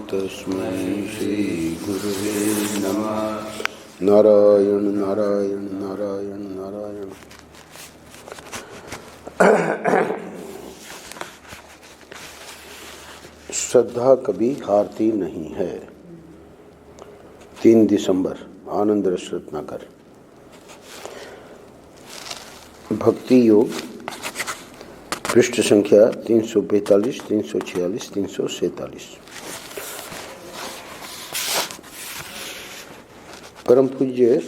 तस्मै श्रीगुरुवे नमः। नारायण नारायण नारायण नारायण। श्रद्धा कभी हारती नहीं है। 3 दिसंबर, आनंद रस रत्नाकर। भक्ति योग, पृष्ठ संख्या 345, 346, 347। परम पूज्य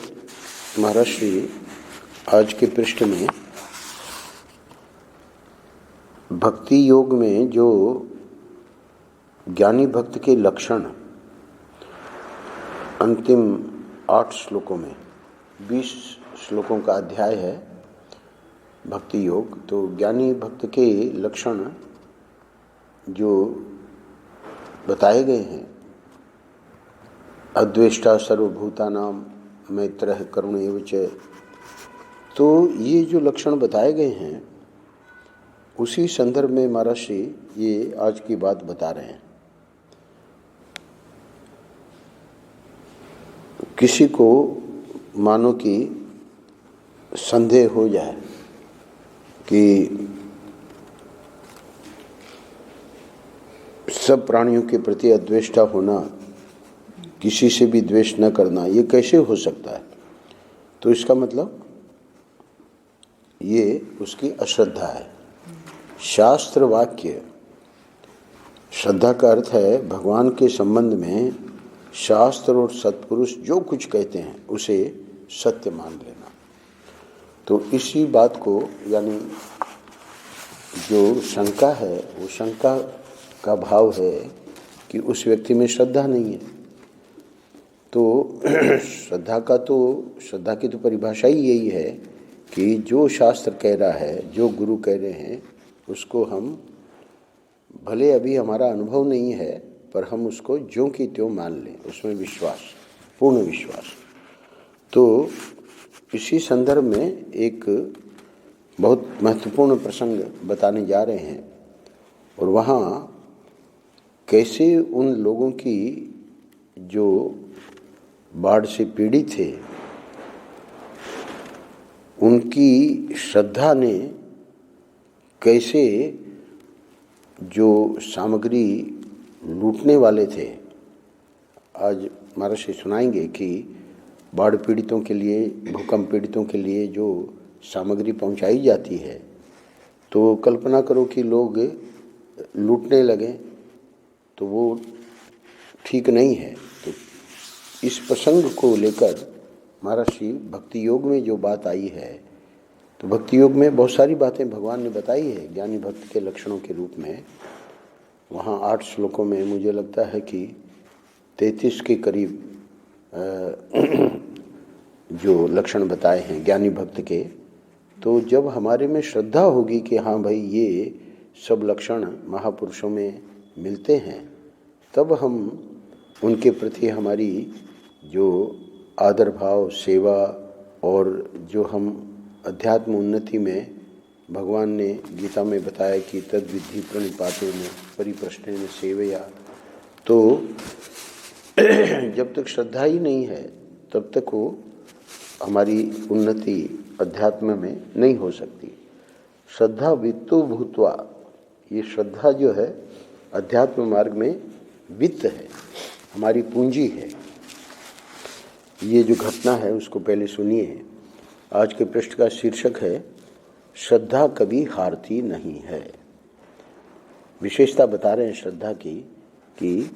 महाराज श्री आज के पृष्ठ में भक्ति योग में जो ज्ञानी भक्त के लक्षण अंतिम 8 श्लोकों में, 20 श्लोकों का अध्याय है भक्ति योग। तो ज्ञानी भक्त के लक्षण जो बताए गए हैं, अद्वेष्टा सर्वभूतानां मैत्रः करुण एव च, तो ये जो लक्षण बताए गए हैं उसी संदर्भ में महाराज श्री ये आज की बात बता रहे हैं। किसी को मानो कि संदेह हो जाए कि सब प्राणियों के प्रति अद्वेष्टा होना, किसी से भी द्वेष न करना, ये कैसे हो सकता है? तो इसका मतलब ये उसकी अश्रद्धा है। शास्त्र वाक्य, श्रद्धा का अर्थ है भगवान के संबंध में शास्त्र और सत्पुरुष जो कुछ कहते हैं उसे सत्य मान लेना। तो इसी बात को, यानी जो शंका है वो शंका का भाव है कि उस व्यक्ति में श्रद्धा नहीं है। तो श्रद्धा की तो परिभाषा ही यही है कि जो शास्त्र कह रहा है, जो गुरु कह रहे हैं, उसको हम, भले अभी हमारा अनुभव नहीं है पर हम उसको ज्यों की त्यों मान लें, उसमें विश्वास, पूर्ण विश्वास। तो इसी संदर्भ में एक बहुत महत्वपूर्ण प्रसंग बताने जा रहे हैं, और वहाँ कैसे उन लोगों की जो बाढ़ से पीड़ित थे, उनकी श्रद्धा ने कैसे जो सामग्री लूटने वाले थे, आज महाराज से सुनाएंगे कि बाढ़ पीड़ितों के लिए, भूकंप पीड़ितों के लिए जो सामग्री पहुंचाई जाती है, तो कल्पना करो कि लोग लूटने लगे, तो वो ठीक नहीं है। तो इस प्रसंग को लेकर महाराज श्री भक्ति योग में जो बात आई है, तो भक्ति योग में बहुत सारी बातें भगवान ने बताई है ज्ञानी भक्त के लक्षणों के रूप में। वहाँ 8 श्लोकों में मुझे लगता है कि 33 के करीब जो लक्षण बताए हैं ज्ञानी भक्त के। तो जब हमारे में श्रद्धा होगी कि हाँ भाई ये सब लक्षण महापुरुषों में मिलते हैं, तब हम उनके प्रति हमारी जो आदर भाव, सेवा, और जो हम अध्यात्म उन्नति में, भगवान ने गीता में बताया कि तद विद्धि प्रणिपाते में परिप्रश्नेन सेवया, तो जब तक श्रद्धा ही नहीं है तब तक वो हमारी उन्नति अध्यात्म में नहीं हो सकती। श्रद्धा वित्तो भूत्वा, ये श्रद्धा जो है अध्यात्म मार्ग में वित्त है, हमारी पूंजी है। ये जो घटना है उसको पहले सुनिए। आज के पृष्ठ का शीर्षक है श्रद्धा कभी हारती नहीं है। विशेषता बता रहे हैं श्रद्धा की कि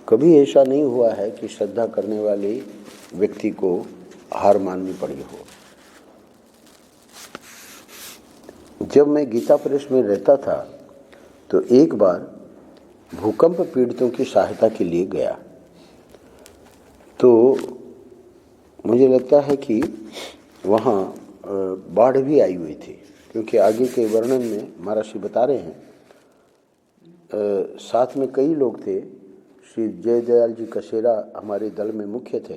कभी ऐसा नहीं हुआ है कि श्रद्धा करने वाले व्यक्ति को हार माननी पड़ी हो। जब मैं गीता प्रेस में रहता था तो एक बार भूकंप पीड़ितों की सहायता के लिए गया, तो मुझे लगता है कि वहाँ बाढ़ भी आई हुई थी, क्योंकि आगे के वर्णन में महाराज श्री बता रहे हैं साथ में कई लोग थे। श्री जयदयाल जी कसेरा हमारे दल में मुख्य थे।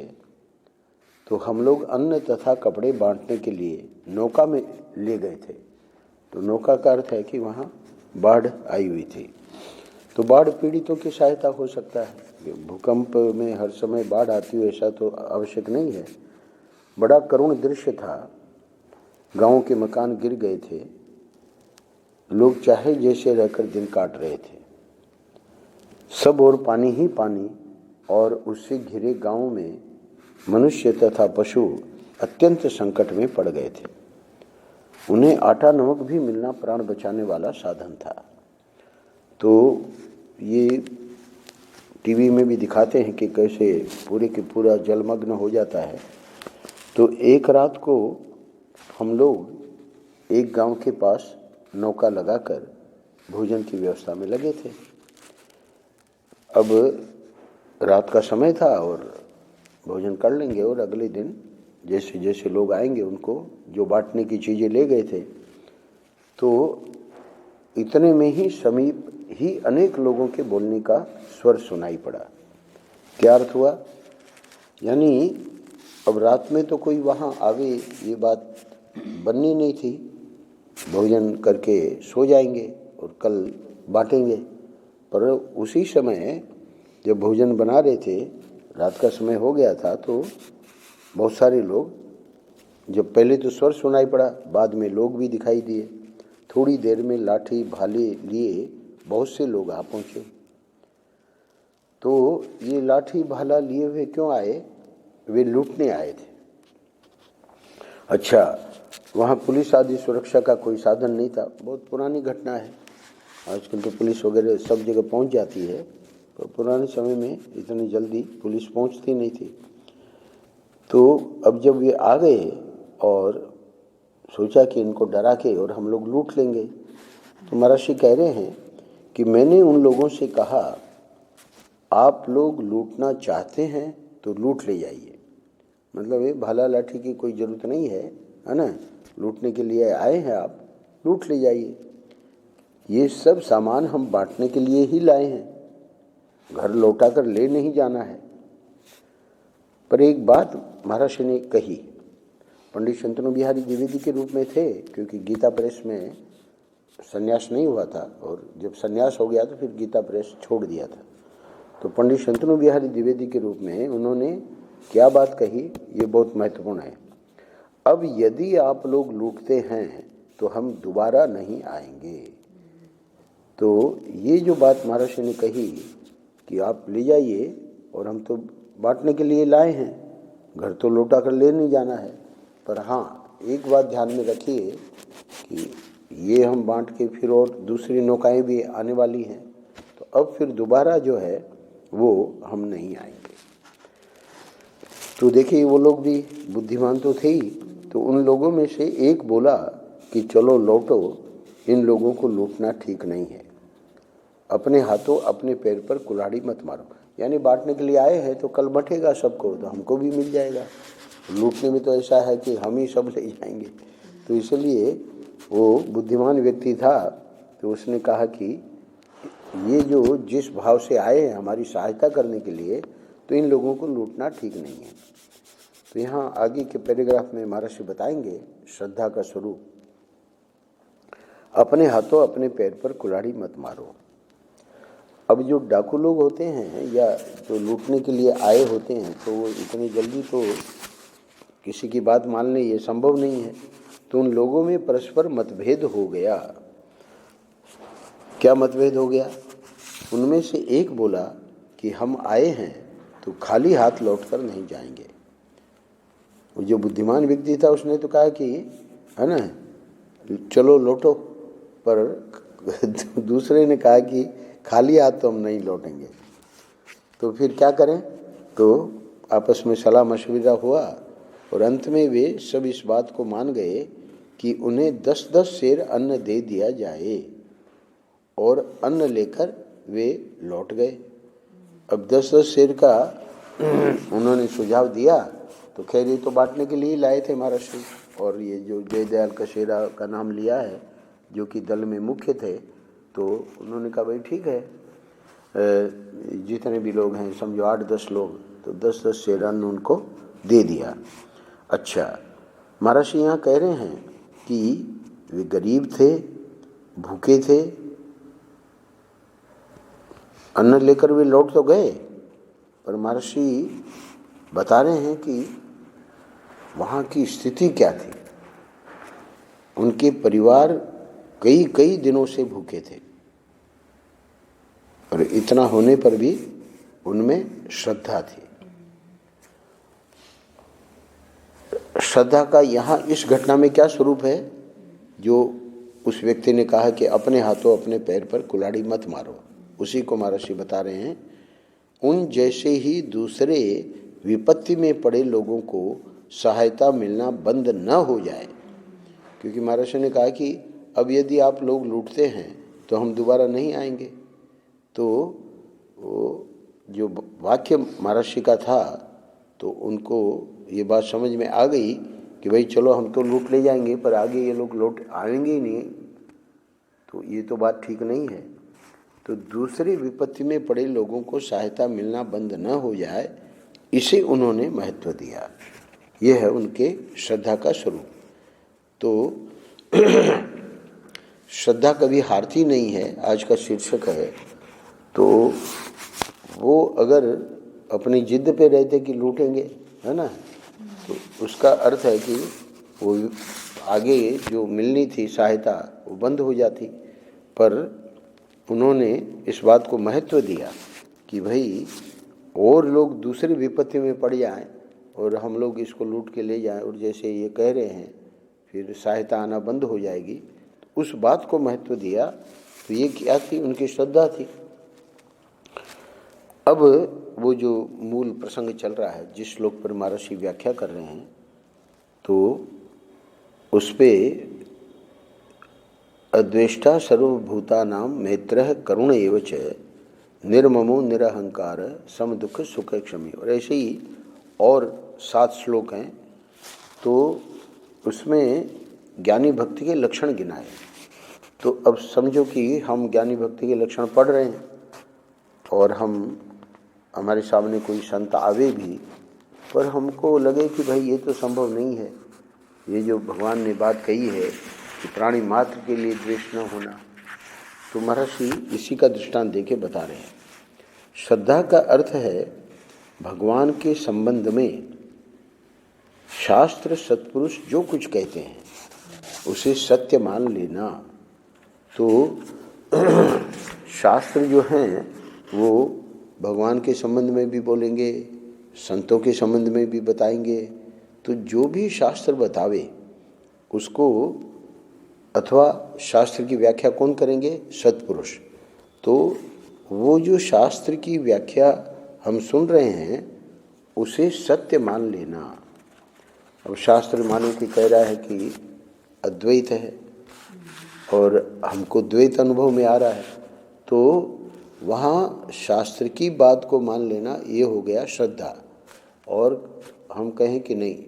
तो हम लोग अन्न तथा कपड़े बांटने के लिए नौका में ले गए थे। तो नौका का अर्थ है कि वहाँ बाढ़ आई हुई थी। तो बाढ़ पीड़ितों की सहायता हो सकता है। भूकंप में हर समय बाढ़ आती हो ऐसा तो आवश्यक नहीं है। बड़ा करुण दृश्य था, गांव के मकान गिर गए थे, लोग चाहे जैसे रहकर दिन काट रहे थे। सब और पानी ही पानी, और उससे घिरे गांव में मनुष्य तथा पशु अत्यंत संकट में पड़ गए थे। उन्हें आटा नमक भी मिलना प्राण बचाने वाला साधन था। तो ये टीवी में भी दिखाते हैं कि कैसे पूरे के पूरा जलमग्न हो जाता है। तो एक रात को हम लोग एक गांव के पास नौका लगाकर भोजन की व्यवस्था में लगे थे। अब रात का समय था और भोजन कर लेंगे और अगले दिन जैसे जैसे लोग आएंगे उनको जो बांटने की चीज़ें ले गए थे, तो इतने में ही समीप ही अनेक लोगों के बोलने का स्वर सुनाई पड़ा। क्या अर्थ हुआ? यानी अब रात में तो कोई वहाँ आवे ये बात बननी नहीं थी। भोजन करके सो जाएंगे और कल बांटेंगे। पर उसी समय जब भोजन बना रहे थे, रात का समय हो गया था, तो बहुत सारे लोग, जब पहले तो स्वर सुनाई पड़ा, बाद में लोग भी दिखाई दिए। थोड़ी देर में लाठी भाले लिए बहुत से लोग आ पहुँचे। तो ये लाठी भाला लिए हुए क्यों आए? वे लूटने आए थे। अच्छा, वहाँ पुलिस आदि सुरक्षा का कोई साधन नहीं था। बहुत पुरानी घटना है। आजकल तो पुलिस वगैरह सब जगह पहुँच जाती है, तो पुराने समय में इतनी जल्दी पुलिस पहुँचती नहीं थी। तो अब जब ये आ गए और सोचा कि इनको डरा के और हम लोग लूट लेंगे, तो महर्षि कह रहे हैं कि मैंने उन लोगों से कहा, आप लोग लूटना चाहते हैं तो लूट ले जाइए। मतलब ये भाला लाठी की कोई ज़रूरत नहीं है, है ना? लूटने के लिए आए हैं आप, लूट ले जाइए। ये सब सामान हम बांटने के लिए ही लाए हैं, घर लौटा कर ले नहीं जाना है। पर एक बात महर्षि ने कही। पंडित शंतनु बिहारी द्विवेदी के रूप में थे, क्योंकि गीता प्रेस में संन्यास नहीं हुआ था, और जब संन्यास हो गया तो फिर गीता प्रेस छोड़ दिया था। तो पंडित शंतनु बिहारी द्विवेदी के रूप में उन्होंने क्या बात कही, ये बहुत महत्वपूर्ण है। अब यदि आप लोग लूटते हैं तो हम दोबारा नहीं आएंगे। तो ये जो बात महर्षि ने कही कि आप ले जाइए, और हम तो बांटने के लिए लाए हैं, घर तो लौटा कर ले नहीं जाना है। पर हाँ, एक बात ध्यान में रखिए कि ये हम बांट के फिर और दूसरी नौकाएं भी आने वाली हैं, तो अब फिर दोबारा जो है वो हम नहीं आएंगे। तो देखिए, वो लोग भी बुद्धिमान तो थे ही। तो उन लोगों में से एक बोला कि चलो लौटो, इन लोगों को लूटना ठीक नहीं है। अपने हाथों अपने पैर पर कुल्हाड़ी मत मारो। यानी बांटने के लिए आए हैं तो कल बंटेगा सबको, तो हमको भी मिल जाएगा। लूटने में तो ऐसा है कि हम ही सब ले जाएंगे। तो इसलिए वो बुद्धिमान व्यक्ति था, तो उसने कहा कि ये जो जिस भाव से आए हैं हमारी सहायता करने के लिए, तो इन लोगों को लूटना ठीक नहीं है। तो यहाँ आगे के पैराग्राफ में महर्षि बताएंगे श्रद्धा का स्वरूप। अपने हाथों अपने पैर पर कुल्हाड़ी मत मारो। अब जो डाकू लोग होते हैं या जो लूटने के लिए आए होते हैं, तो वो इतनी जल्दी तो किसी की बात मान लें ये संभव नहीं है। तो उन लोगों में परस्पर मतभेद हो गया। क्या मतभेद हो गया? उनमें से एक बोला कि हम आए हैं तो खाली हाथ लौटकर नहीं जाएंगे। वो जो बुद्धिमान व्यक्ति था उसने तो कहा कि है ना, चलो लौटो। पर दूसरे ने कहा कि खाली हाथ तो हम नहीं लौटेंगे। तो फिर क्या करें? तो आपस में सलाह मशविरा हुआ और अंत में वे सब इस बात को मान गए कि उन्हें 10-10 सेर अन्न दे दिया जाए, और अन्न लेकर वे लौट गए। अब 10-10 सेर का उन्होंने सुझाव दिया। तो खैर ये तो बांटने के लिए लाए थे महर्षि, और ये जो जयदयाल कशेरा का नाम लिया है जो कि दल में मुख्य थे, तो उन्होंने कहा भाई ठीक है, जितने भी लोग हैं समझो 8-10 लोग, तो 10-10 सेर अन्न उनको दे दिया। अच्छा, महर्षि यहाँ कह रहे हैं कि वे गरीब थे, भूखे थे, अन्न लेकर वे लौट तो गए, पर महर्षि बता रहे हैं कि वहाँ की स्थिति क्या थी। उनके परिवार कई कई दिनों से भूखे थे, और इतना होने पर भी उनमें श्रद्धा थी। श्रद्धा का यहाँ इस घटना में क्या स्वरूप है, जो उस व्यक्ति ने कहा कि अपने हाथों अपने पैर पर कुल्हाड़ी मत मारो, उसी को महर्षि बता रहे हैं। उन जैसे ही दूसरे विपत्ति में पड़े लोगों को सहायता मिलना बंद न हो जाए, क्योंकि महर्षि ने कहा कि अब यदि आप लोग लूटते हैं तो हम दोबारा नहीं आएंगे। तो वो जो वाक्य महर्षि का था, तो उनको ये बात समझ में आ गई कि भाई चलो हम तो लूट ले जाएंगे, पर आगे ये लोग लौट आएंगे ही नहीं, तो ये तो बात ठीक नहीं है। तो दूसरी विपत्ति में पड़े लोगों को सहायता मिलना बंद न हो जाए, इसे उन्होंने महत्व दिया। यह है उनके श्रद्धा का स्वरूप। तो श्रद्धा कभी हारती नहीं है, आज का शीर्षक है। तो वो अगर अपनी जिद पे रहते कि लूटेंगे, है ना, तो उसका अर्थ है कि वो आगे जो मिलनी थी सहायता वो बंद हो जाती। पर उन्होंने इस बात को महत्व दिया कि भाई और लोग दूसरी विपत्ति में पड़ जाएं और हम लोग इसको लूट के ले जाएं, और जैसे ये कह रहे हैं फिर सहायता आना बंद हो जाएगी, तो उस बात को महत्व दिया। तो ये क्या थी, उनकी श्रद्धा थी। अब वो जो मूल प्रसंग चल रहा है, जिस श्लोक पर महर्षि व्याख्या कर रहे हैं, तो उस पे अद्वेष्टा सर्वभूतानां मैत्रः करुण एव च निर्ममो निरहंकार सम दुख सुख क्षमी। और ऐसे ही और 7 श्लोक हैं, तो उसमें ज्ञानी भक्ति के लक्षण गिनाए। तो अब समझो कि हम ज्ञानी भक्ति के लक्षण पढ़ रहे हैं, और हमारे सामने कोई संत आवे भी, पर हमको लगे कि भाई ये तो संभव नहीं है, ये जो भगवान ने बात कही है कि प्राणी मात्र के लिए द्वेष न होना, तो महर्षि इसी का दृष्टांत देके बता रहे हैं। श्रद्धा का अर्थ है भगवान के संबंध में शास्त्र सत्पुरुष जो कुछ कहते हैं उसे सत्य मान लेना। तो शास्त्र जो हैं वो भगवान के संबंध में भी बोलेंगे, संतों के संबंध में भी बताएंगे। तो जो भी शास्त्र बतावे उसको, अथवा शास्त्र की व्याख्या कौन करेंगे, सत्पुरुष। तो वो जो शास्त्र की व्याख्या हम सुन रहे हैं उसे सत्य मान लेना। अब शास्त्र मानो कि कह रहा है कि अद्वैत है और हमको द्वैत अनुभव में आ रहा है, तो वहाँ शास्त्र की बात को मान लेना ये हो गया श्रद्धा। और हम कहें कि नहीं,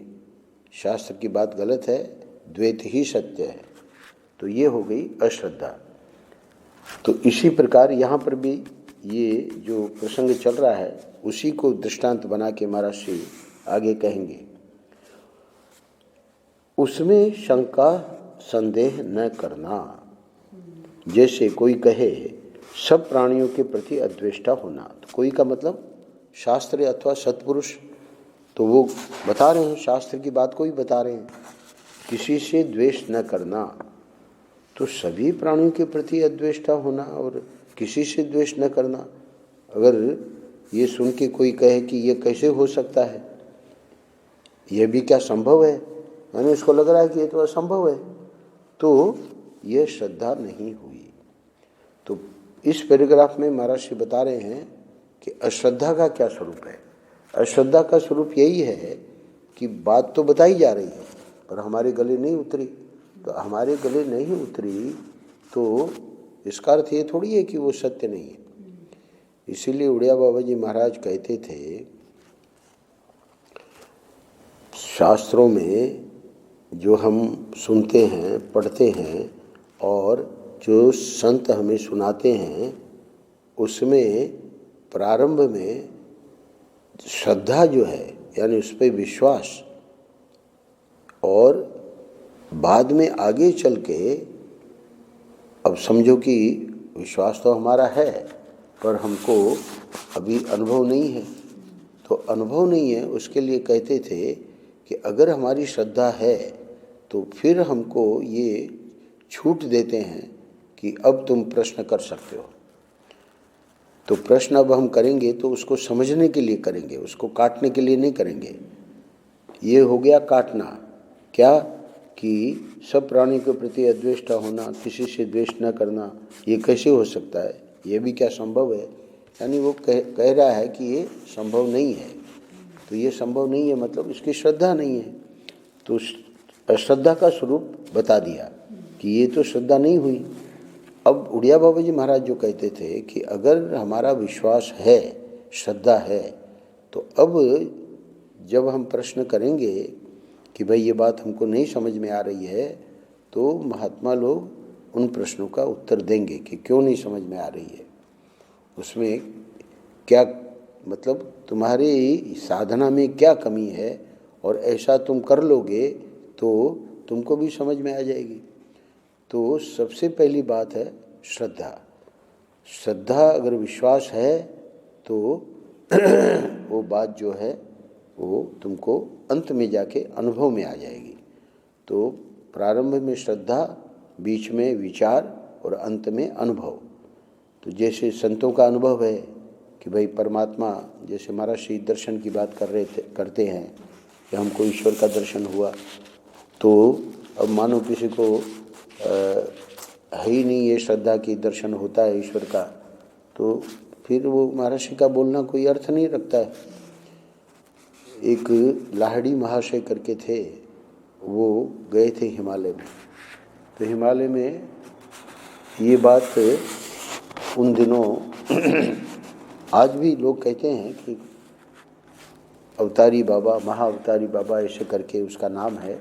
शास्त्र की बात गलत है, द्वैत ही सत्य है, तो ये हो गई अश्रद्धा। तो इसी प्रकार यहाँ पर भी ये जो प्रसंग चल रहा है उसी को दृष्टांत बना के महर्षि आगे कहेंगे। उसमें शंका संदेह न करना। जैसे कोई कहे सब प्राणियों के प्रति अद्वेष्टा होना, तो कोई का मतलब शास्त्र अथवा सत्पुरुष, तो वो बता रहे हैं, शास्त्र की बात को ही बता रहे हैं, किसी से द्वेष न करना। तो सभी प्राणियों के प्रति अद्वेष्टा होना और किसी से द्वेष न करना, अगर ये सुन के कोई कहे कि ये कैसे हो सकता है, यह भी क्या संभव है, यानी उसको लग रहा है कि ये तो असंभव है, तो यह श्रद्धा नहीं हुई। तो इस पैराग्राफ में महर्षि बता रहे हैं कि अश्रद्धा का क्या स्वरूप है। अश्रद्धा का स्वरूप यही है कि बात तो बताई जा रही है पर हमारे गले नहीं उतरी। तो हमारे गले नहीं उतरी तो इसका अर्थ ये थोड़ी है कि वो सत्य नहीं है। इसीलिए उड़िया बाबा जी महाराज कहते थे, शास्त्रों में जो हम सुनते हैं, पढ़ते हैं और जो संत हमें सुनाते हैं, उसमें प्रारंभ में श्रद्धा जो है, यानी उस पर विश्वास, और बाद में आगे चल के, अब समझो कि विश्वास तो हमारा है, पर हमको अभी अनुभव नहीं है। तो अनुभव नहीं है, उसके लिए कहते थे कि अगर हमारी श्रद्धा है तो फिर हमको ये छूट देते हैं कि अब तुम प्रश्न कर सकते हो। तो प्रश्न अब हम करेंगे तो उसको समझने के लिए करेंगे, उसको काटने के लिए नहीं करेंगे। ये हो गया काटना। क्या कि सब प्राणी के प्रति अद्वेष्टा होना, किसी से द्वेष न करना, ये कैसे हो सकता है, ये भी क्या संभव है? यानी वो कह रहा है कि ये संभव नहीं है। तो ये संभव नहीं है मतलब इसकी श्रद्धा नहीं है। तो अश्रद्धा का स्वरूप बता दिया कि ये तो श्रद्धा नहीं हुई। अब उड़िया बाबा जी महाराज जो कहते थे कि अगर हमारा विश्वास है, श्रद्धा है, तो अब जब हम प्रश्न करेंगे कि भाई ये बात हमको नहीं समझ में आ रही है, तो महात्मा लोग उन प्रश्नों का उत्तर देंगे कि क्यों नहीं समझ में आ रही है, उसमें क्या मतलब तुम्हारी साधना में क्या कमी है, और ऐसा तुम कर लोगे तो तुमको भी समझ में आ जाएगी। तो सबसे पहली बात है श्रद्धा। श्रद्धा अगर विश्वास है तो वो बात जो है वो तुमको अंत में जाके अनुभव में आ जाएगी। तो प्रारंभ में श्रद्धा, बीच में विचार और अंत में अनुभव। तो जैसे संतों का अनुभव है कि भाई परमात्मा, जैसे महाराज श्री दर्शन की बात करते हैं कि हमको ईश्वर का दर्शन हुआ, तो अब मानो किसी को है ही नहीं ये श्रद्धा की दर्शन होता है ईश्वर का, तो फिर वो महर्षि का बोलना कोई अर्थ नहीं रखता है। एक लाहड़ी महाशय करके थे, वो गए थे हिमालय में। तो हिमालय में ये बात उन दिनों आज भी लोग कहते हैं कि अवतारी बाबा, महाअवतारी बाबा ऐसे करके उसका नाम है।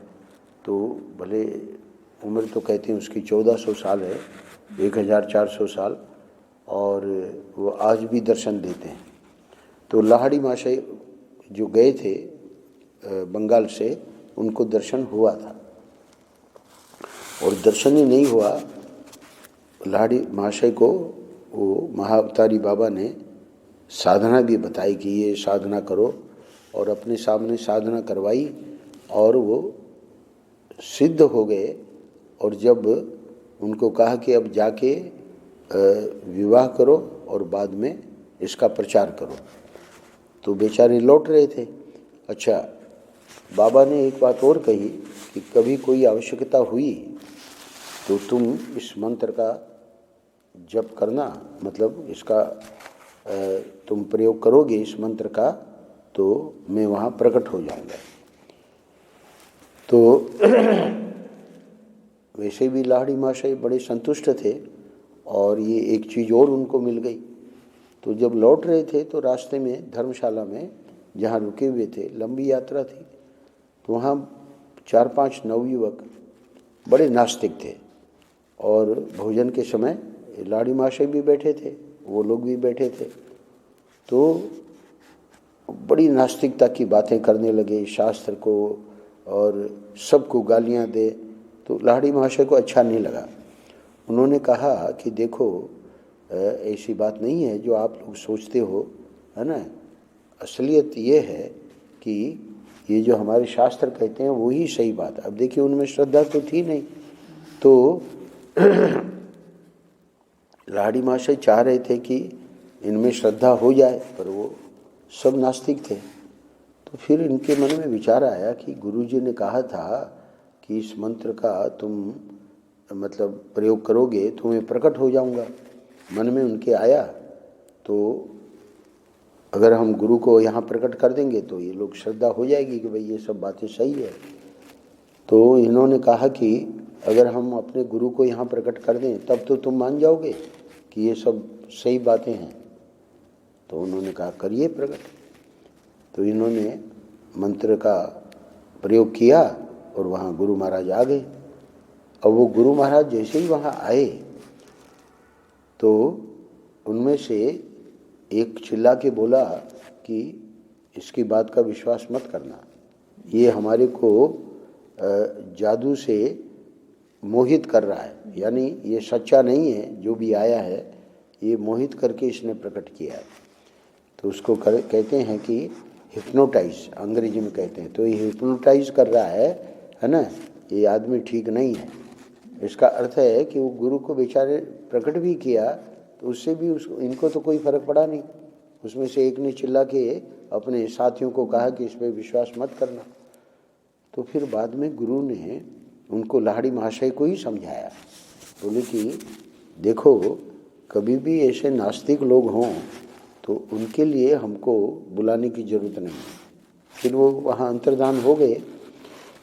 तो भले उम्र तो कहते हैं उसकी 1400 साल है, 1400 साल, और वो आज भी दर्शन देते हैं। तो लाहड़ी महाशय जो गए थे बंगाल से, उनको दर्शन हुआ था, और दर्शन ही नहीं हुआ, लाहड़ी महाशय को वो महाअवतारी बाबा ने साधना भी बताई कि ये साधना करो, और अपने सामने साधना करवाई, और वो सिद्ध हो गए। और जब उनको कहा कि अब जाके विवाह करो और बाद में इसका प्रचार करो, तो बेचारे लौट रहे थे। अच्छा, बाबा ने एक बात और कही कि कभी कोई आवश्यकता हुई तो तुम इस मंत्र का जप करना, मतलब इसका तुम प्रयोग करोगे इस मंत्र का, तो मैं वहाँ प्रकट हो जाऊँगा। तो वैसे भी लाहड़ी महाशय बड़े संतुष्ट थे, और ये एक चीज़ और उनको मिल गई। तो जब लौट रहे थे तो रास्ते में धर्मशाला में जहाँ रुके हुए थे, लंबी यात्रा थी, तो वहाँ 4-5 नवयुवक बड़े नास्तिक थे, और भोजन के समय लाहड़ी महाशय भी बैठे थे, वो लोग भी बैठे थे। तो बड़ी नास्तिकता की बातें करने लगे, शास्त्र को और सबको गालियाँ दे। तो लाहड़ी महाशय को अच्छा नहीं लगा। उन्होंने कहा कि देखो, ऐसी बात नहीं है जो आप लोग सोचते हो, है ना। असलियत ये है कि ये जो हमारे शास्त्र कहते हैं वो ही सही बात है। अब देखिए, उनमें श्रद्धा तो थी नहीं, तो लाहड़ी महाशय चाह रहे थे कि इनमें श्रद्धा हो जाए, पर वो सब नास्तिक थे। तो फिर इनके मन में विचार आया कि गुरुजी ने कहा था कि इस मंत्र का तुम मतलब प्रयोग करोगे तो मैं प्रकट हो जाऊंगा। मन में उनके आया, तो अगर हम गुरु को यहाँ प्रकट कर देंगे तो ये लोग श्रद्धा हो जाएगी कि भाई ये सब बातें सही है। तो इन्होंने कहा कि अगर हम अपने गुरु को यहाँ प्रकट कर दें तब तो तुम मान जाओगे कि ये सब सही बातें हैं। तो उन्होंने कहा करिए प्रकट। तो इन्होंने मंत्र का प्रयोग किया और वहाँ गुरु महाराज आ गए। अब वो गुरु महाराज जैसे ही वहाँ आए तो उनमें से एक चिल्ला के बोला कि इसकी बात का विश्वास मत करना, ये हमारे को जादू से मोहित कर रहा है, यानी ये सच्चा नहीं है, जो भी आया है ये मोहित करके इसने प्रकट किया है। तो उसको कहते हैं कि हिप्नोटाइज, अंग्रेजी में कहते हैं। तो ये हिप्नोटाइज कर रहा है ना, ये आदमी ठीक नहीं है। इसका अर्थ है कि वो गुरु को बेचारे प्रकट भी किया तो उससे भी इनको तो कोई फर्क पड़ा नहीं। उसमें से एक ने चिल्ला के अपने साथियों को कहा कि इस पर विश्वास मत करना। तो फिर बाद में गुरु ने उनको लाहिड़ी महाशय को ही समझाया, बोले कि देखो कभी भी ऐसे नास्तिक लोग हों तो उनके लिए हमको बुलाने की ज़रूरत नहीं है। फिर वो वहाँ अंतर्धान हो गए।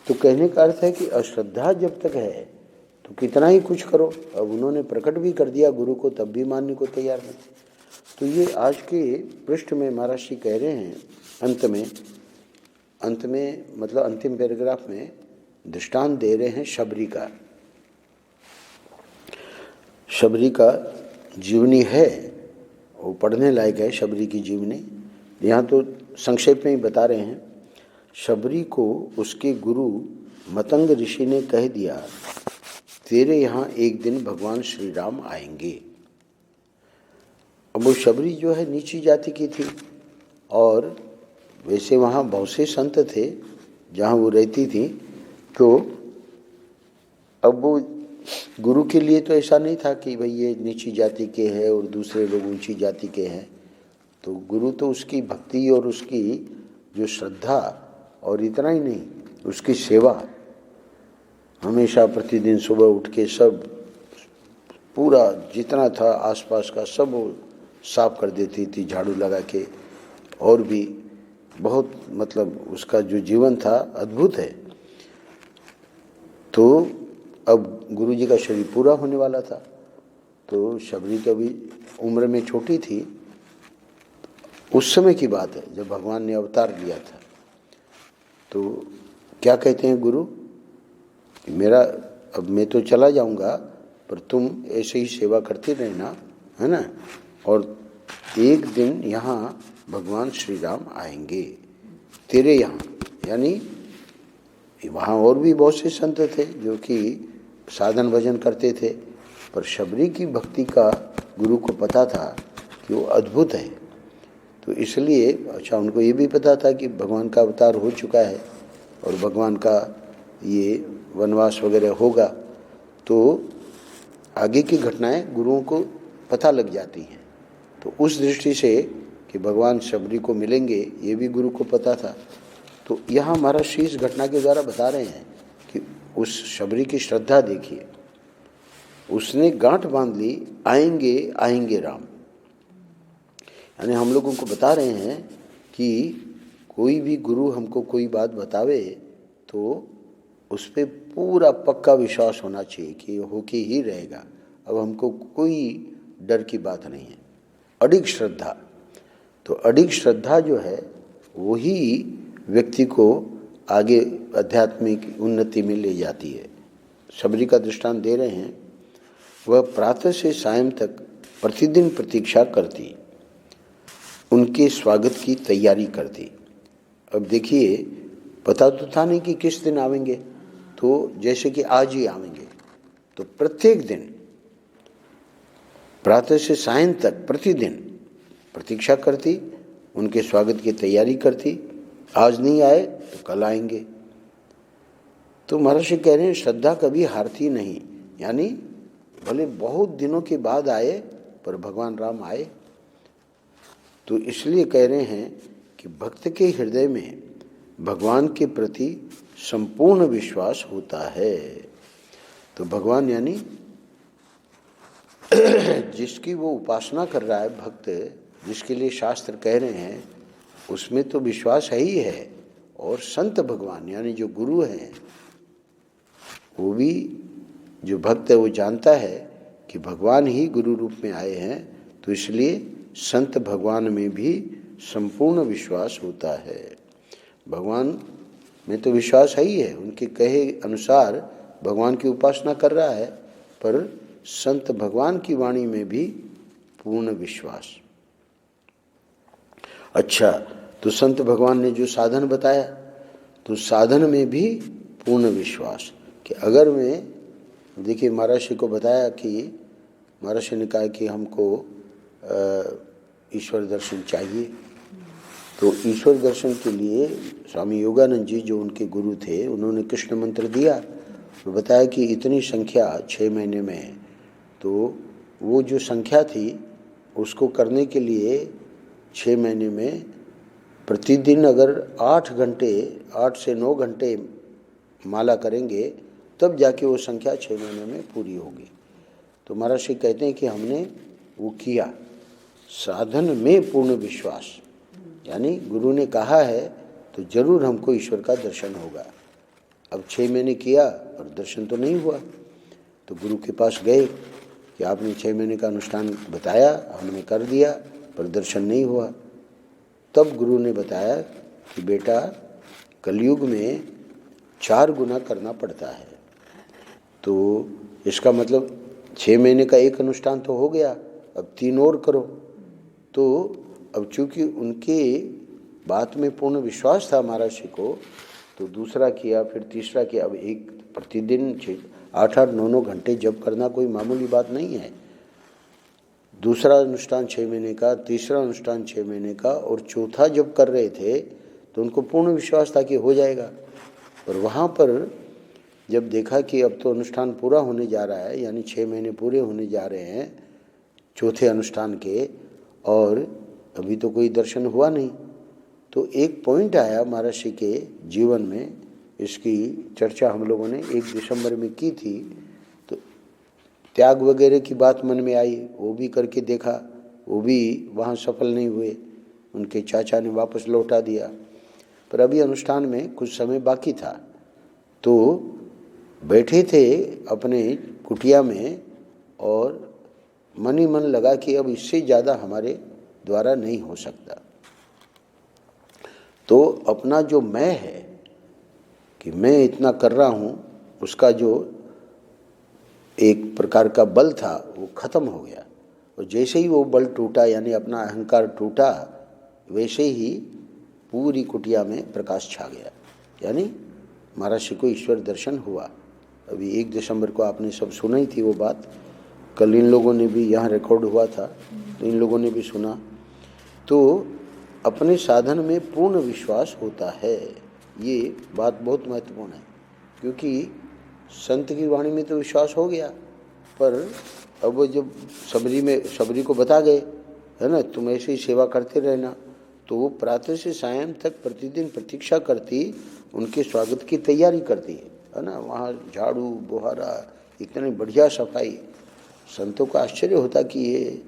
तो कहने का अर्थ है कि अश्रद्धा जब तक है तो कितना ही कुछ करो। अब उन्होंने प्रकट भी कर दिया गुरु को, तब भी मानने को तैयार नहीं। तो ये आज के पृष्ठ में महाराज जी कह रहे हैं, अंत में मतलब अंतिम पैराग्राफ में दृष्टांत दे रहे हैं शबरी का। शबरी का जीवनी है, वो पढ़ने लायक है शबरी की जीवनी। यहाँ तो संक्षेप में ही बता रहे हैं। शबरी को उसके गुरु मतंग ऋषि ने कह दिया, तेरे यहाँ एक दिन भगवान श्री राम आएंगे। अब वो शबरी जो है नीची जाति की थी और वैसे वहाँ बहुत से संत थे जहाँ वो रहती थी। तो अब वो गुरु के लिए तो ऐसा नहीं था कि भाई ये नीची जाति के हैं और दूसरे लोग ऊंची जाति के हैं। तो गुरु तो उसकी भक्ति और उसकी जो श्रद्धा, और इतना ही नहीं उसकी सेवा, हमेशा प्रतिदिन सुबह उठ के सब पूरा जितना था आसपास का सब वो साफ कर देती थी झाड़ू लगा के। और भी बहुत मतलब उसका जो जीवन था अद्भुत है। तो अब गुरु जी का शरीर पूरा होने वाला था। तो शबरी कभी उम्र में छोटी थी, उस समय की बात है जब भगवान ने अवतार लिया था। तो क्या कहते हैं गुरु, मेरा अब मैं तो चला जाऊंगा पर तुम ऐसे ही सेवा करते रहना, है ना। और एक दिन यहाँ भगवान श्री राम आएंगे तेरे यहाँ, यानी वहाँ और भी बहुत से संत थे जो कि साधन भजन करते थे, पर शबरी की भक्ति का गुरु को पता था कि वो अद्भुत है। तो इसलिए अच्छा उनको ये भी पता था कि भगवान का अवतार हो चुका है और भगवान का ये वनवास वगैरह होगा। तो आगे की घटनाएं गुरुओं को पता लग जाती हैं। तो उस दृष्टि से कि भगवान शबरी को मिलेंगे ये भी गुरु को पता था। तो यहाँ महाराज श्री इस घटना के द्वारा बता रहे हैं कि उस शबरी की श्रद्धा देखिए, उसने गांठ बांध ली, आएंगे आएंगे राम। यानी हम लोगों को बता रहे हैं कि कोई भी गुरु हमको कोई बात बतावे तो उस पर पूरा पक्का विश्वास होना चाहिए कि हो के ही रहेगा। अब हमको कोई डर की बात नहीं है, अडिग श्रद्धा। तो अडिग श्रद्धा जो है वही व्यक्ति को आगे आध्यात्मिक उन्नति में ले जाती है। शबरी का दृष्टांत दे रहे हैं, वह प्रातः से सायं तक प्रतिदिन प्रतीक्षा करती, उनके स्वागत की तैयारी करती। अब देखिए पता तो था नहीं कि किस दिन आवेंगे, तो जैसे कि आज ही आवेंगे, तो प्रत्येक दिन प्रातः से सायं तक प्रतिदिन प्रतीक्षा करती, उनके स्वागत की तैयारी करती। आज नहीं आए तो कल आएंगे। तो महर्षि कह रहे हैं श्रद्धा कभी हारती नहीं, यानी भले बहुत दिनों के बाद आए पर भगवान राम आए। तो इसलिए कह रहे हैं कि भक्त के हृदय में भगवान के प्रति संपूर्ण विश्वास होता है। तो भगवान यानी जिसकी वो उपासना कर रहा है भक्त, जिसके लिए शास्त्र कह रहे हैं, उसमें तो विश्वास है ही है। और संत भगवान यानी जो गुरु हैं, वो भी जो भक्त है वो जानता है कि भगवान ही गुरु रूप में आए हैं। तो इसलिए संत भगवान में भी संपूर्ण विश्वास होता है। भगवान में तो विश्वास है ही है, उनके कहे अनुसार भगवान की उपासना कर रहा है, पर संत भगवान की वाणी में भी पूर्ण विश्वास। अच्छा, तो संत भगवान ने जो साधन बताया, तो साधन में भी पूर्ण विश्वास कि अगर मैं देखिए महाराज जी को बताया कि महाराज जी ने कहा कि हमको ईश्वर दर्शन चाहिए। तो ईश्वर दर्शन के लिए स्वामी योगानंद जी जो उनके गुरु थे, उन्होंने कृष्ण मंत्र दिया और बताया कि इतनी संख्या 6 महीने में है। तो वो जो संख्या थी उसको करने के लिए 6 महीने में प्रतिदिन अगर 8 से 9 घंटे माला करेंगे तब जाके वो संख्या 6 महीने में पूरी होगी। तो महाराज श्री कहते हैं कि हमने वो किया, साधन में पूर्ण विश्वास, यानी गुरु ने कहा है तो जरूर हमको ईश्वर का दर्शन होगा। अब 6 महीने किया और दर्शन तो नहीं हुआ, तो गुरु के पास गए कि आपने 6 महीने का अनुष्ठान बताया, हमने कर दिया पर दर्शन नहीं हुआ। तब गुरु ने बताया कि बेटा कलयुग में 4 गुना करना पड़ता है। तो इसका मतलब 6 महीने का एक अनुष्ठान तो हो गया, अब 3 और करो। तो अब चूंकि उनके बात में पूर्ण विश्वास था महाराज जी को, तो दूसरा किया, फिर तीसरा किया। अब एक प्रतिदिन 8-8, 9-9 घंटे जप करना कोई मामूली बात नहीं है। दूसरा अनुष्ठान 6 महीने का, तीसरा अनुष्ठान 6 महीने का, और चौथा जब कर रहे थे तो उनको पूर्ण विश्वास था कि हो जाएगा। और वहाँ पर जब देखा कि अब तो अनुष्ठान पूरा होने जा रहा है, यानी 6 महीने पूरे होने जा रहे हैं चौथे अनुष्ठान के, और अभी तो कोई दर्शन हुआ नहीं, तो एक पॉइंट आया महाराज जी के जीवन में। इसकी चर्चा हम लोगों ने 1 दिसंबर में की थी। तो त्याग वगैरह की बात मन में आई, वो भी करके देखा, वो भी वहाँ सफल नहीं हुए, उनके चाचा ने वापस लौटा दिया। पर अभी अनुष्ठान में कुछ समय बाकी था, तो बैठे थे अपने कुटिया में और मन ही मन लगा कि अब इससे ज़्यादा हमारे द्वारा नहीं हो सकता। तो अपना जो मैं है कि मैं इतना कर रहा हूँ, उसका जो एक प्रकार का बल था वो खत्म हो गया। और जैसे ही वो बल टूटा, यानी अपना अहंकार टूटा, वैसे ही पूरी कुटिया में प्रकाश छा गया, यानी महाराज जी को ईश्वर दर्शन हुआ। अभी 1 दिसंबर को आपने सब सुना ही थी वो बात, कल इन लोगों ने भी, यहाँ रिकॉर्ड हुआ था तो इन लोगों ने भी सुना। तो अपने साधन में पूर्ण विश्वास होता है, ये बात बहुत महत्वपूर्ण है। क्योंकि संत की वाणी में तो विश्वास हो गया, पर अब वो जब सबरी को बता गए, है ना, तुम ऐसे ही सेवा करते रहना, तो वो प्रातः से सायं तक प्रतिदिन प्रतीक्षा करती, उनके स्वागत की तैयारी करती है ना। वहाँ झाड़ू बुहारा, इतनी बढ़िया सफाई, संतों को आश्चर्य होता कि ये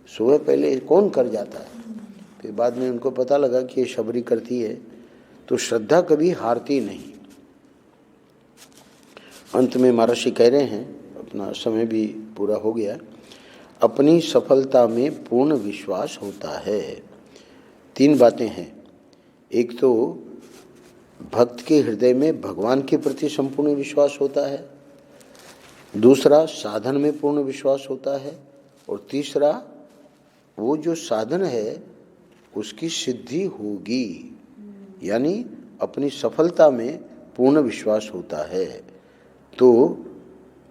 सुबह पहले कौन कर जाता है। फिर बाद में उनको पता लगा कि ये शबरी करती है। तो श्रद्धा कभी हारती नहीं। अंत में महर्षि कह रहे हैं, अपना समय भी पूरा हो गया, अपनी सफलता में पूर्ण विश्वास होता है। 3 बातें हैं। एक तो भक्त के हृदय में भगवान के प्रति संपूर्ण विश्वास होता है, दूसरा साधन में पूर्ण विश्वास होता है, और तीसरा वो जो साधन है उसकी सिद्धि होगी, यानी अपनी सफलता में पूर्ण विश्वास होता है। तो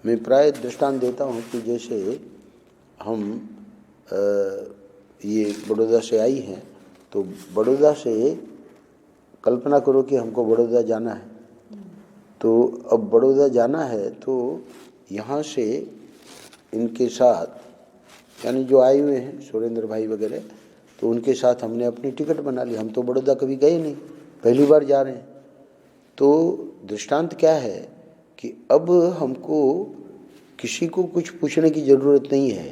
मैं प्राय दृष्टांत देता हूँ कि जैसे हम ये बड़ौदा से आई हैं, तो बड़ौदा से कल्पना करो कि हमको बड़ौदा जाना है। तो अब बड़ौदा जाना है तो यहाँ से इनके साथ, यानी जो आए हुए हैं सुरेंद्र भाई वगैरह, तो उनके साथ हमने अपनी टिकट बना ली। हम तो बड़ौदा कभी गए नहीं, पहली बार जा रहे हैं। तो दृष्टांत क्या है कि अब हमको किसी को कुछ पूछने की ज़रूरत नहीं है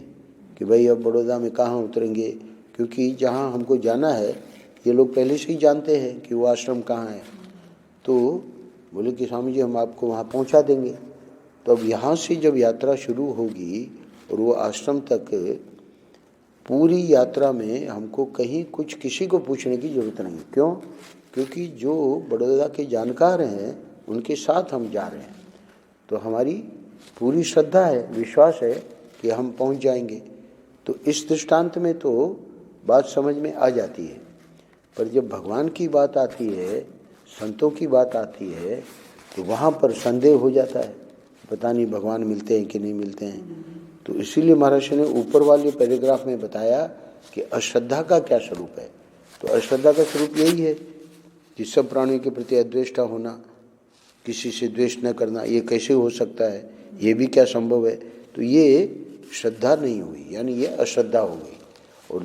कि भाई अब बड़ौदा में कहाँ उतरेंगे, क्योंकि जहाँ हमको जाना है ये लोग पहले से ही जानते हैं कि वो आश्रम कहाँ है। तो बोले कि स्वामी जी हम आपको वहाँ पहुँचा देंगे। तो अब यहाँ से जब यात्रा शुरू होगी और वो आश्रम तक, पूरी यात्रा में हमको कहीं कुछ किसी को पूछने की ज़रूरत नहीं। क्यों? क्योंकि जो बड़ौदा के जानकार हैं उनके साथ हम जा रहे हैं। तो हमारी पूरी श्रद्धा है, विश्वास है कि हम पहुंच जाएंगे। तो इस दृष्टांत में तो बात समझ में आ जाती है। पर जब भगवान की बात आती है, संतों की बात आती है, तो वहाँ पर संदेह हो जाता है, पता नहीं भगवान मिलते हैं कि नहीं मिलते हैं। तो इसीलिए महर्षि ने ऊपर वाले पैराग्राफ में बताया कि अश्रद्धा का क्या स्वरूप है। तो अश्रद्धा का स्वरूप यही है कि सब प्राणियों के प्रति अद्वेष्टा होना, किसी से द्वेष न करना। ये कैसे हो सकता है, ये भी क्या संभव है। तो ये श्रद्धा नहीं हुई, यानी ये अश्रद्धा हो गई। और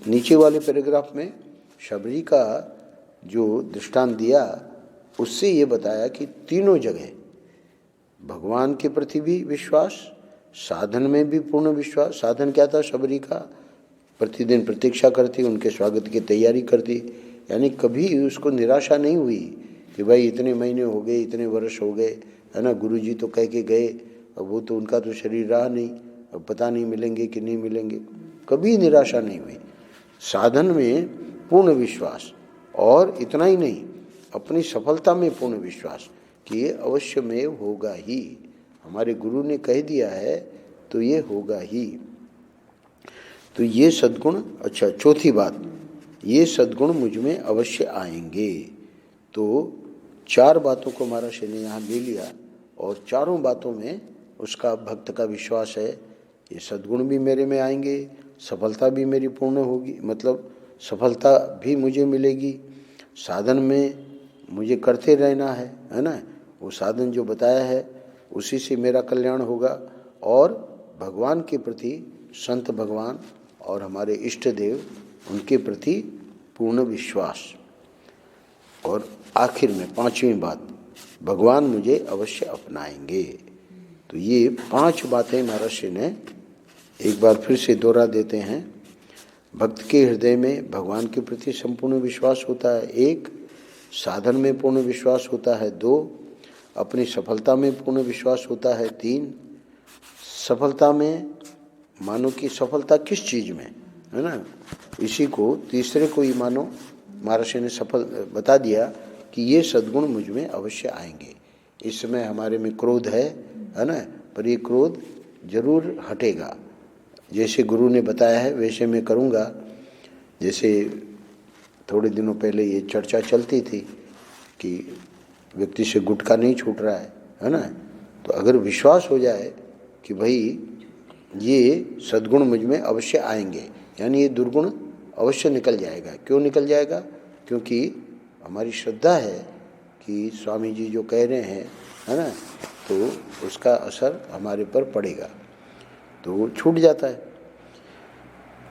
नीचे वाले पैराग्राफ में शबरी का जो दृष्टांत दिया उससे ये बताया कि तीनों जगह भगवान के प्रति भी विश्वास, साधन में भी पूर्ण विश्वास। साधन क्या था शबरी का, प्रतिदिन प्रतीक्षा करती, उनके स्वागत की तैयारी करती, यानी कभी उसको निराशा नहीं हुई कि भाई इतने महीने हो गए, इतने वर्ष हो गए, है ना, गुरुजी तो कह के गए, अब वो तो उनका तो शरीर रहा नहीं, अब पता नहीं मिलेंगे कि नहीं मिलेंगे। कभी निराशा नहीं हुई, साधन में पूर्ण विश्वास। और इतना ही नहीं, अपनी सफलता में पूर्ण विश्वास कि ये अवश्य में होगा ही, हमारे गुरु ने कह दिया है तो ये होगा ही। तो ये सद्गुण, अच्छा चौथी बात, ये सद्गुण मुझ में अवश्य आएंगे। तो 4 बातों को महाराज ने यहाँ ले लिया और चारों बातों में उसका भक्त का विश्वास है, ये सद्गुण भी मेरे में आएंगे, सफलता भी मेरी पूर्ण होगी, मतलब सफलता भी मुझे मिलेगी, साधन में मुझे करते रहना है ना, वो साधन जो बताया है उसी से मेरा कल्याण होगा। और भगवान के प्रति, संत भगवान और हमारे इष्ट देव, उनके प्रति पूर्ण विश्वास। और आखिर में 5वीं बात, भगवान मुझे अवश्य अपनाएंगे। तो ये 5 बातें महर्षि ने एक बार फिर से दोहरा देते हैं। भक्त के हृदय में भगवान के प्रति संपूर्ण विश्वास होता है, 1, साधन में पूर्ण विश्वास होता है, 2, अपनी सफलता में पूर्ण विश्वास होता है, 3, सफलता में, मानो कि सफलता किस चीज़ में, है ना, इसी को तीसरे को ही मानो महर्षि ने सफल बता दिया कि ये सद्गुण मुझ में अवश्य आएंगे। इस समय हमारे में क्रोध है ना, पर ये क्रोध जरूर हटेगा। जैसे गुरु ने बताया है वैसे मैं करूँगा। जैसे थोड़े दिनों पहले ये चर्चा चलती थी कि व्यक्ति से गुटखा नहीं छूट रहा है ना, तो अगर विश्वास हो जाए कि भाई ये सद्गुण मुझ में अवश्य आएंगे, यानी ये दुर्गुण अवश्य निकल जाएगा। क्यों निकल जाएगा? क्योंकि हमारी श्रद्धा है कि स्वामी जी जो कह रहे हैं, है ना, तो उसका असर हमारे पर पड़ेगा, तो वो छूट जाता है।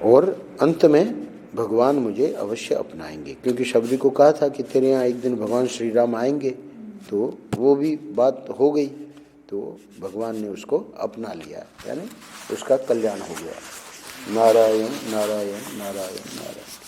और अंत में भगवान मुझे अवश्य अपनाएंगे, क्योंकि शबरी को कहा था कि तेरे यहाँ एक दिन भगवान श्री राम आएंगे, तो वो भी बात हो गई, तो भगवान ने उसको अपना लिया, यानी उसका कल्याण हो गया। नारायण नारायण नारायण नारायण।